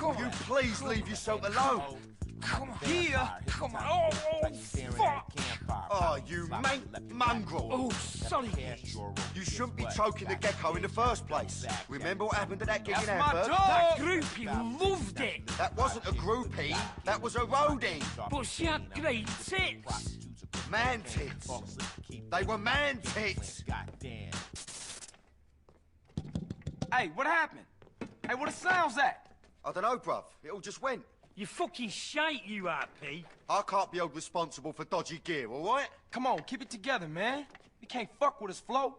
Will you please leave yourself alone? Come on. Here. Come on. Oh, fuck. Oh, you mank mongrel. Oh, sorry. You shouldn't be choking the gecko in the first place. Remember what happened to that gig in That's my Hamburg? dog. That groupie loved it. That wasn't a groupie. That was a roadie. But she had great tits. Man tits. They were man tits. Hey, what happened? Hey, what the sounds at? I don't know, bruv. It all just went. You fucking shite, you RP. I can't be held responsible for dodgy gear, all right? Come on, keep it together, man. You can't fuck with us, Flo.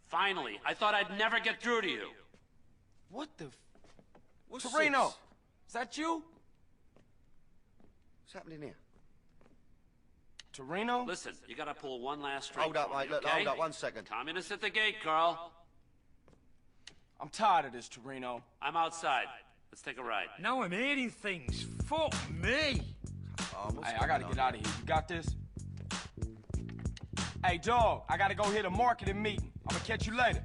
Finally, I thought I'd never get through to you. What the... What's Toreno, this? is that you? What's happening here? Toreno? Listen, you gotta pull one last string. Hold up, for me, mate. Look, okay? hold up 1 second. Communists at the gate, Carl. I'm tired of this, Toreno. I'm outside. Let's take a ride. Now I'm hearing things. Fuck me. Hey, I gotta get out of here. You got this? Hey, dog, I gotta go hit a marketing meeting. I'm gonna catch you later.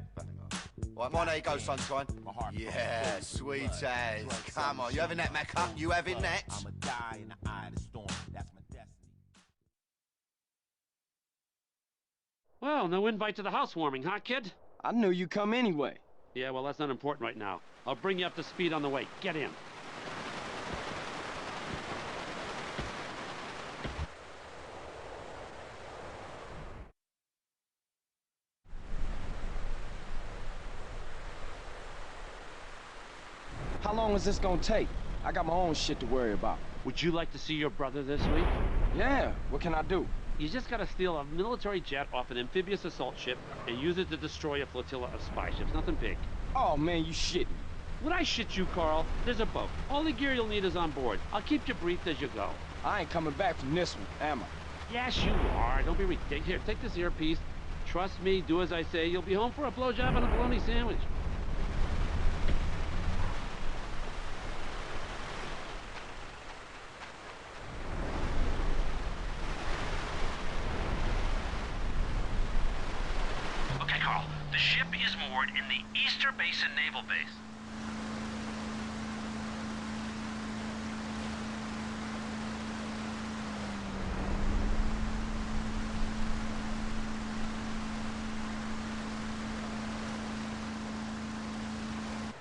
Right, mine, there you go, sunshine. My heart. Yeah, sweet as. Come on, you having that, Macca? You having that? I'ma die in the eye of the storm. That's my destiny. Well, no invite to the housewarming, huh, kid? I knew you'd come anyway. Yeah, well, that's not important right now. I'll bring you up to speed on the way. Get in. How long is this gonna take? I got my own shit to worry about. Would you like to see your brother this week? Yeah, what can I do? You just gotta steal a military jet off an amphibious assault ship and use it to destroy a flotilla of spy ships. Nothing big. Oh, man, you shitting. Would I shit you, Carl? There's a boat. All the gear you'll need is on board. I'll keep you briefed as you go. I ain't coming back from this one, am I? Yes, you are. Don't be ridiculous. Here, take this earpiece. Trust me, do as I say. You'll be home for a blowjob and a bologna sandwich. Okay, Carl. The ship is moored in the Easter Basin Naval Base.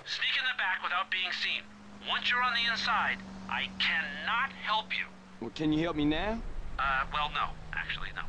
Sneak in the back without being seen. Once you're on the inside, I cannot help you. Well, can you help me now? Well, no. Actually, no.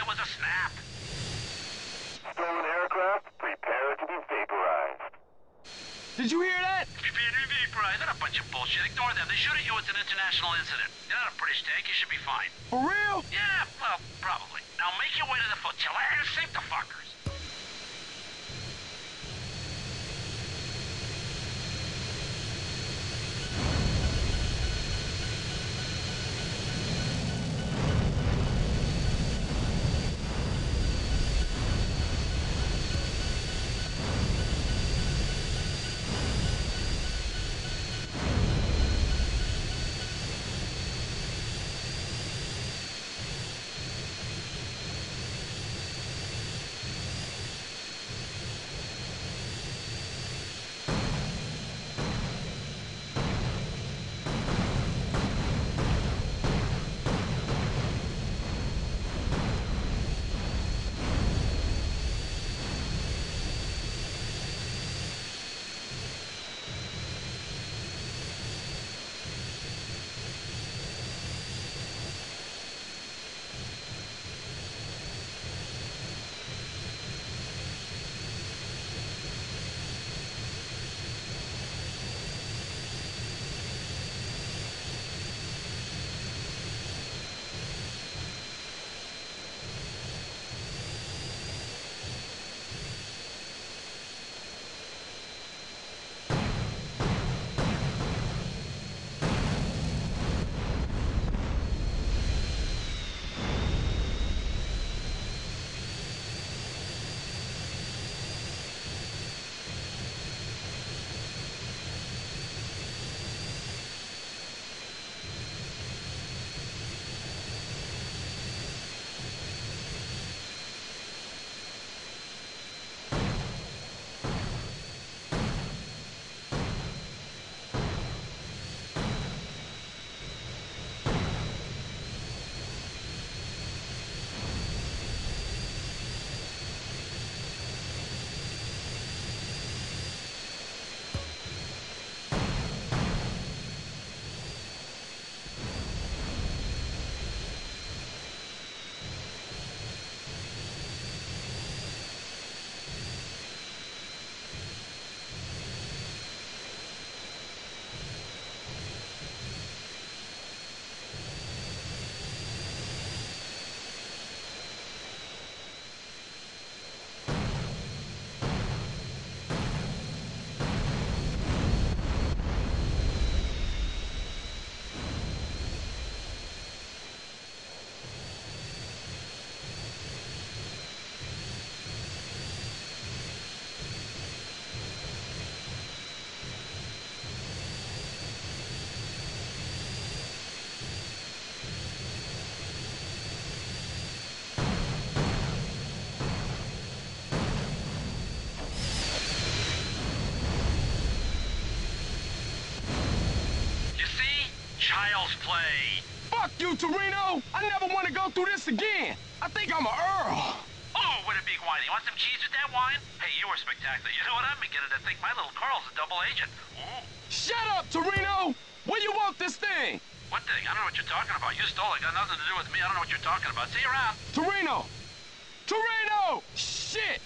it was a snap. Stolen aircraft, prepare to be vaporized. Did you hear that? Prepare to be vaporized. That's a bunch of bullshit. Ignore them. They shoot at you. It's an international incident. You're not a British tank. You should be fine. For real? Yeah, well, probably. Now make your way to the flotilla and sink the fuckers. Child's play. Fuck you, Toreno! I never want to go through this again. I think I'm a Earl. Oh, what a big wine. You want some cheese with that wine? Hey, you were spectacular. You know what? I'm beginning to think my little Carl's a double agent. Ooh. Shut up, Toreno! Where you want this thing? What thing? I don't know what you're talking about. You stole it. Got nothing to do with me. I don't know what you're talking about. See you around. Toreno! Toreno! Shit!